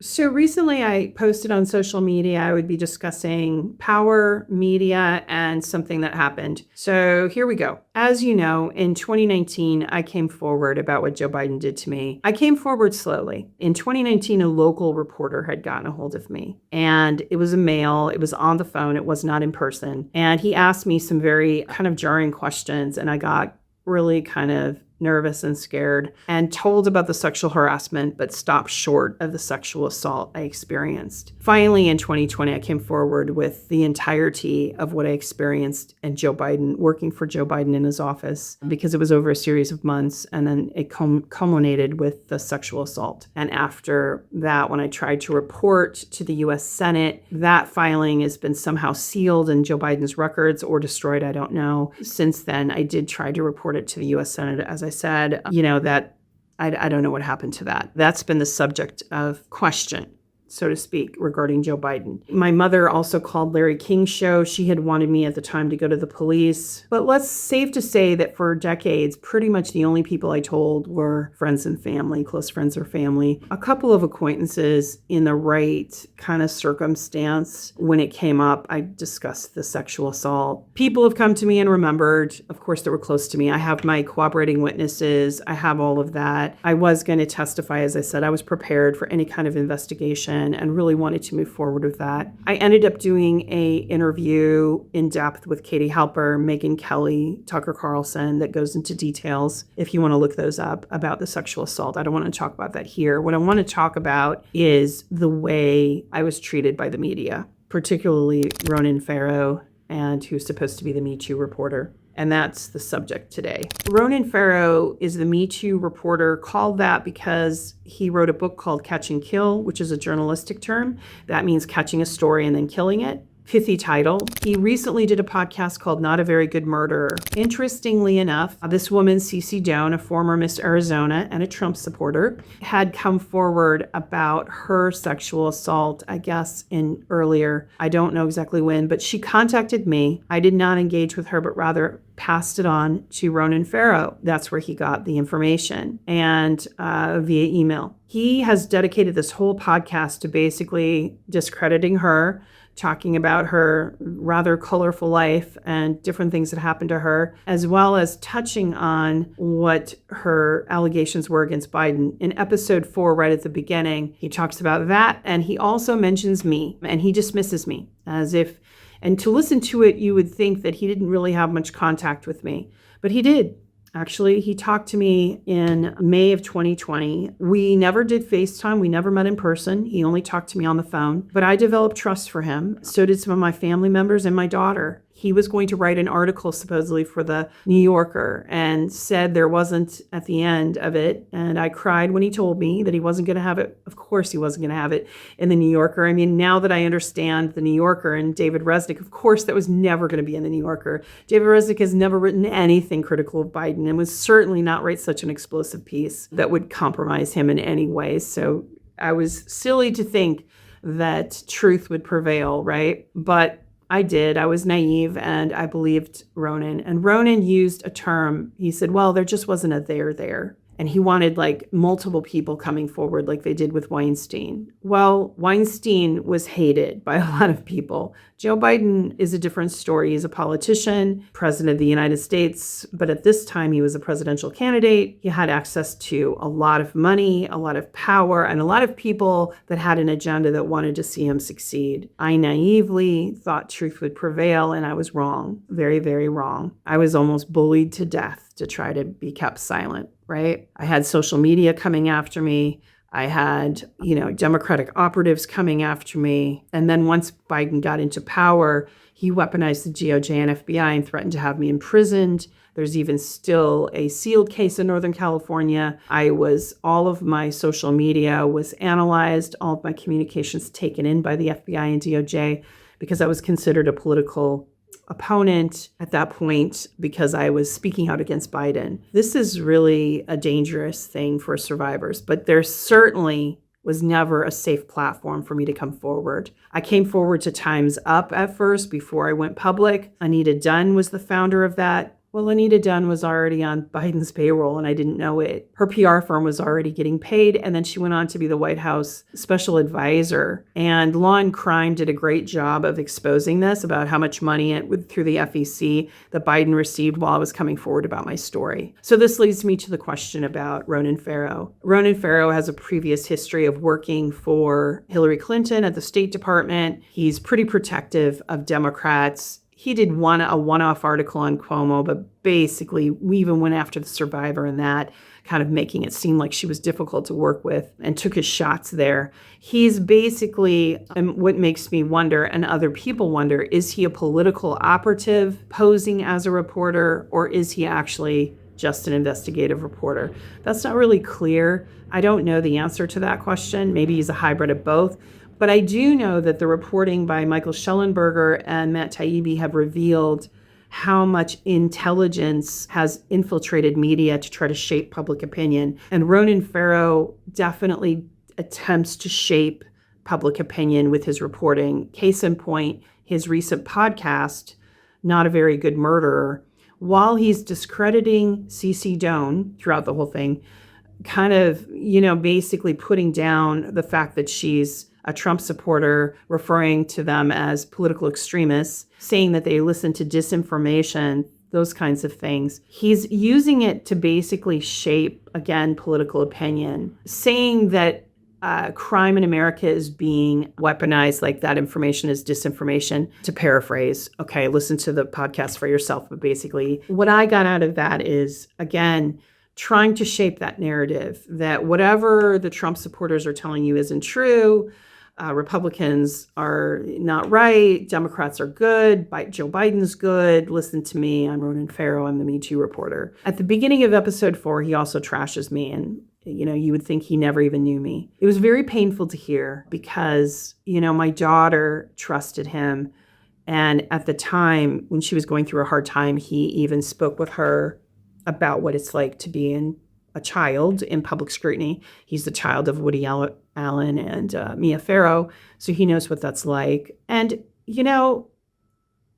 So recently I posted on social media, I would be discussing power, media, and something that happened. So here we go. As you know, in 2019, I came forward about what Joe Biden did to me. I came forward slowly. In 2019, a local reporter had gotten a hold of me, and it was a male. It was on the phone. It was not in person. And he asked me some very kind of jarring questions, and I got really kind of nervous and scared and told about the sexual harassment, but stopped short of the sexual assault I experienced. Finally, in 2020, I came forward with the entirety of what I experienced and Joe Biden, working for Joe Biden in his office, because it was over a series of months, and then it culminated with the sexual assault. And after that, when I tried to report to the U.S. Senate, that filing has been somehow sealed in Joe Biden's records or destroyed, I don't know. Since then, I did try to report it to the U.S. Senate, as I said, that I don't know what happened to that. That's been the subject of question, so to speak, regarding Joe Biden. My mother also called Larry King's show. She had wanted me at the time to go to the police. But safe to say that for decades, pretty much the only people I told were friends and family, close friends or family. A couple of acquaintances in the right kind of circumstance. When it came up, I discussed the sexual assault. People have come to me and remembered. Of course, they were close to me. I have my cooperating witnesses. I have all of that. I was going to testify. As I said, I was prepared for any kind of investigation and really wanted to move forward with that. I ended up doing a interview in depth with Katie Halper, Megyn Kelly, Tucker Carlson, that goes into details, if you want to look those up, about the sexual assault. I don't want to talk about that here. What I want to talk about is the way I was treated by the media, particularly Ronan Farrow, and who's supposed to be the MeToo reporter. And that's the subject today. Ronan Farrow is the Me Too reporter, called that because he wrote a book called Catch and Kill, which is a journalistic term. That means catching a story and then killing it. Pithy title. He recently did a podcast called Not a Very Good Murderer. Interestingly enough, this woman, Cece, Doane, a former Miss Arizona and a Trump supporter, had come forward about her sexual assault, I guess, in earlier, I don't know exactly when, but she contacted me. I did not engage with her, but rather passed it on to Ronan Farrow. That's where he got the information, and via email. He has dedicated this whole podcast to basically discrediting her, talking about her rather colorful life and different things that happened to her, as well as touching on what her allegations were against Biden. In episode 4, right at the beginning, he talks about that, and he also mentions me, and he dismisses me as if, and to listen to it, you would think that he didn't really have much contact with me, but he did. Actually, he talked to me in May of 2020. We never did FaceTime. We never met in person. He only talked to me on the phone. But I developed trust for him. So did some of my family members and my daughter. He was going to write an article supposedly for the New Yorker and said there wasn't at the end of it. And I cried when he told me that he wasn't going to have it. Of course he wasn't going to have it in the New Yorker. I mean, now that I understand the New Yorker and David Resnick, of course that was never going to be in the New Yorker. David Resnick has never written anything critical of Biden and would certainly not write such an explosive piece that would compromise him in any way. So I was silly to think that truth would prevail, right? But I did. I was naive and I believed Ronan. And Ronan used a term. He said, well, there just wasn't a there. And he wanted multiple people coming forward like they did with Weinstein. Well, Weinstein was hated by a lot of people. Joe Biden is a different story. He's a politician, president of the United States, but at this time he was a presidential candidate. He had access to a lot of money, a lot of power, and a lot of people that had an agenda that wanted to see him succeed. I naively thought truth would prevail, and I was wrong. Very, very wrong. I was almost bullied to death to try to be kept silent, right? I had social media coming after me. I had, Democratic operatives coming after me. And then once Biden got into power, he weaponized the DOJ and FBI and threatened to have me imprisoned. There's even still a sealed case in Northern California. All of my social media was analyzed, all of my communications taken in by the FBI and DOJ because I was considered a political opponent at that point because I was speaking out against Biden. This is really a dangerous thing for survivors, but there certainly was never a safe platform for me to come forward. I came forward to Time's Up at first before I went public. Anita Dunn was the founder of that. Well, Anita Dunn was already on Biden's payroll and I didn't know it. Her PR firm was already getting paid. And then she went on to be the White House special advisor. And Law and Crime did a great job of exposing this about how much money through the FEC that Biden received while I was coming forward about my story. So this leads me to the question about Ronan Farrow. Ronan Farrow has a previous history of working for Hillary Clinton at the State Department. He's pretty protective of Democrats. He did a one-off article on Cuomo, but basically we even went after the survivor in that, kind of making it seem like she was difficult to work with and took his shots there. He's basically, and what makes me wonder, and other people wonder, is he a political operative posing as a reporter, or is he actually just an investigative reporter? That's not really clear. I don't know the answer to that question. Maybe he's a hybrid of both. But I do know that the reporting by Michael Schellenberger and Matt Taibbi have revealed how much intelligence has infiltrated media to try to shape public opinion. And Ronan Farrow definitely attempts to shape public opinion with his reporting. Case in point, his recent podcast, Not a Very Good Murderer, while he's discrediting Cece Doane throughout the whole thing, kind of, basically putting down the fact that she's a Trump supporter, referring to them as political extremists, saying that they listen to disinformation, those kinds of things. He's using it to basically shape, again, political opinion, saying that crime in America is being weaponized, like that information is disinformation, to paraphrase. Okay, listen to the podcast for yourself. But basically, what I got out of that is, again, trying to shape that narrative that whatever the Trump supporters are telling you isn't true. Republicans are not right. Democrats are good. Joe Biden's good. Listen to me. I'm Ronan Farrow. I'm the MeToo reporter. At the beginning of episode 4, he also trashes me. And, you would think he never even knew me. It was very painful to hear because, my daughter trusted him. And at the time when she was going through a hard time, he even spoke with her about what it's like to be a child in public scrutiny. He's the child of Woody Allen and Mia Farrow, so he knows what that's like. And,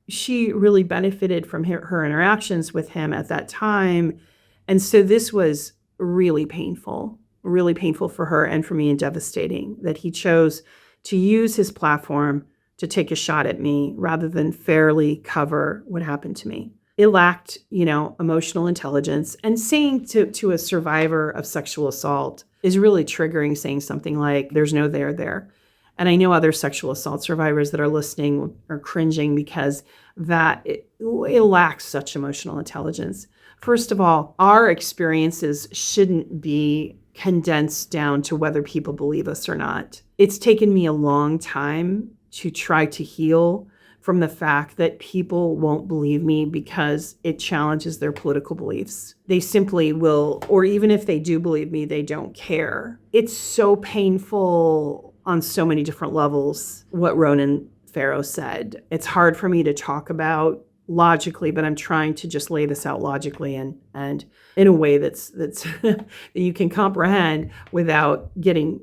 she really benefited from her interactions with him at that time. And so this was really painful for her and for me, and devastating that he chose to use his platform to take a shot at me rather than fairly cover what happened to me. It lacked, emotional intelligence. And saying to a survivor of sexual assault is really triggering, saying something like, there's no there. And I know other sexual assault survivors that are listening are cringing because it lacks such emotional intelligence. First of all, our experiences shouldn't be condensed down to whether people believe us or not. It's taken me a long time to try to heal from the fact that people won't believe me because it challenges their political beliefs. They simply will, or even if they do believe me, they don't care. It's so painful on so many different levels, what Ronan Farrow said. It's hard for me to talk about logically, but I'm trying to just lay this out logically and in a way that's that you can comprehend without getting,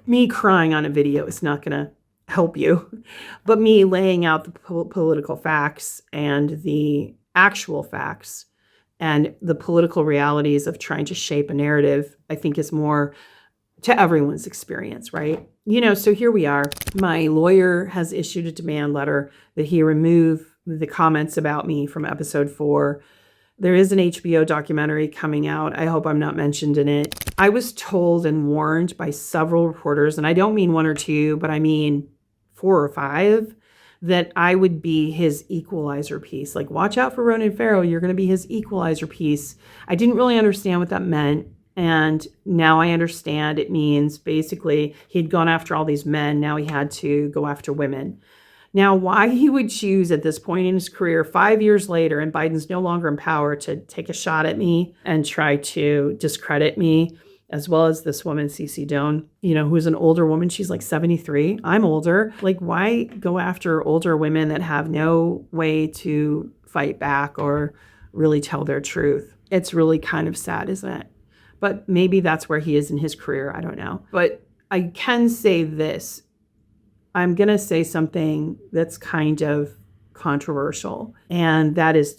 me crying on a video is not going to help you, but me laying out the political facts and the actual facts and the political realities of trying to shape a narrative, I think is more to everyone's experience, right? So here we are. My lawyer has issued a demand letter that he remove the comments about me from episode 4. There is an HBO documentary coming out. I hope I'm not mentioned in it. I was told and warned by several reporters, and I don't mean 1 or 2, but I mean 4 or 5, that I would be his equalizer piece. Like, watch out for Ronan Farrow. You're going to be his equalizer piece. I didn't really understand what that meant. And now I understand it means basically he'd gone after all these men. Now he had to go after women. Now, why he would choose at this point in his career, 5 years later, and Biden's no longer in power, to take a shot at me and try to discredit me, as well as this woman, Cece Doane, who's an older woman. She's like 73. I'm older. Like, why go after older women that have no way to fight back or really tell their truth? It's really kind of sad, isn't it? But maybe that's where he is in his career. I don't know. But I can say this. I'm going to say something that's kind of controversial. And that is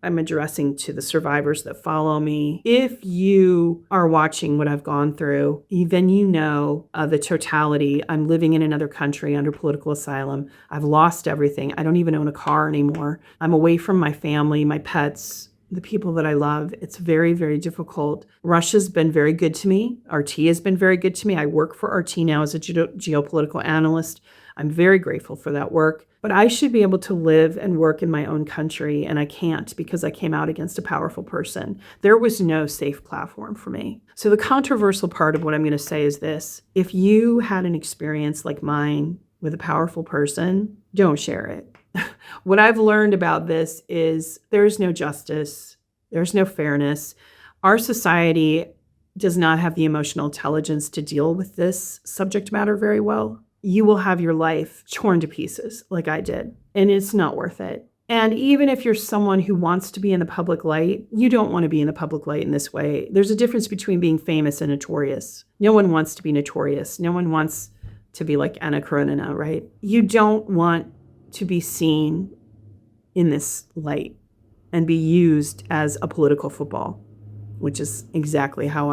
I'm addressing to the survivors that follow me. If you are watching what I've gone through, then you know the totality. I'm living in another country under political asylum. I've lost everything. I don't even own a car anymore. I'm away from my family, my pets, the people that I love. It's very, very difficult. Russia's been very good to me. RT has been very good to me. I work for RT now as a geopolitical analyst. I'm very grateful for that work. But I should be able to live and work in my own country, and I can't because I came out against a powerful person. There was no safe platform for me. So the controversial part of what I'm going to say is this. If you had an experience like mine with a powerful person, don't share it. What I've learned about this is there's no justice. There's no fairness. Our society does not have the emotional intelligence to deal with this subject matter very well. You will have your life torn to pieces like I did, and it's not worth it. And even if you're someone who wants to be in the public light, you don't want to be in the public light in this way. There's a difference between being famous and notorious. No one wants to be notorious. No one wants to be like Anna Karenina, right? You don't want to be seen in this light and be used as a political football, which is exactly how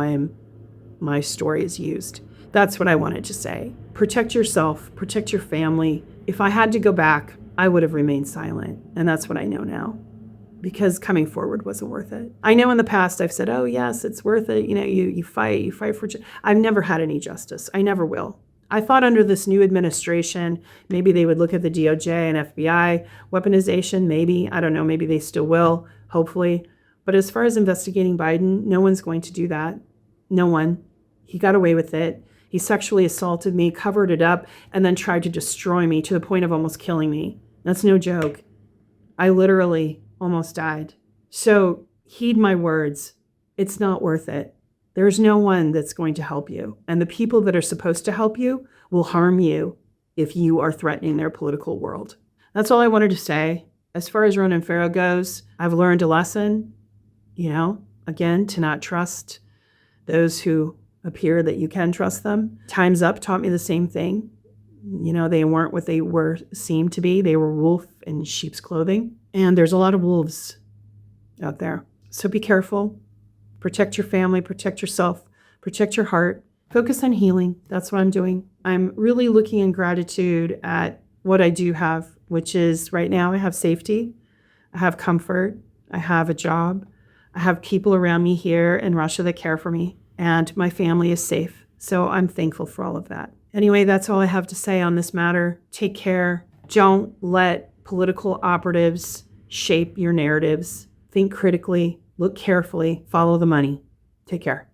my story is used. That's what I wanted to say. Protect yourself, protect your family. If I had to go back, I would have remained silent. And that's what I know now, because coming forward wasn't worth it. I know in the past I've said, oh yes, it's worth it. You know, you fight for, I've never had any justice. I never will. I thought under this new administration, maybe they would look at the DOJ and FBI weaponization. Maybe, I don't know, maybe they still will, hopefully. But as far as investigating Biden, no one's going to do that. No one. He got away with it. He sexually assaulted me, covered it up, and then tried to destroy me to the point of almost killing me. That's no joke. I literally almost died. So heed my words. It's not worth it. There's no one that's going to help you. And the people that are supposed to help you will harm you if you are threatening their political world. That's all I wanted to say. As far as Ronan Farrow goes, I've learned a lesson, again, to not trust those who appear that you can trust them. Time's Up taught me the same thing. They weren't what they seemed to be. They were wolf in sheep's clothing. And there's a lot of wolves out there. So be careful. Protect your family, protect yourself, protect your heart. Focus on healing. That's what I'm doing. I'm really looking in gratitude at what I do have, which is right now I have safety. I have comfort. I have a job. I have people around me here in Russia that care for me. And my family is safe. So I'm thankful for all of that. Anyway, that's all I have to say on this matter. Take care. Don't let political operatives shape your narratives. Think critically, look carefully, follow the money. Take care.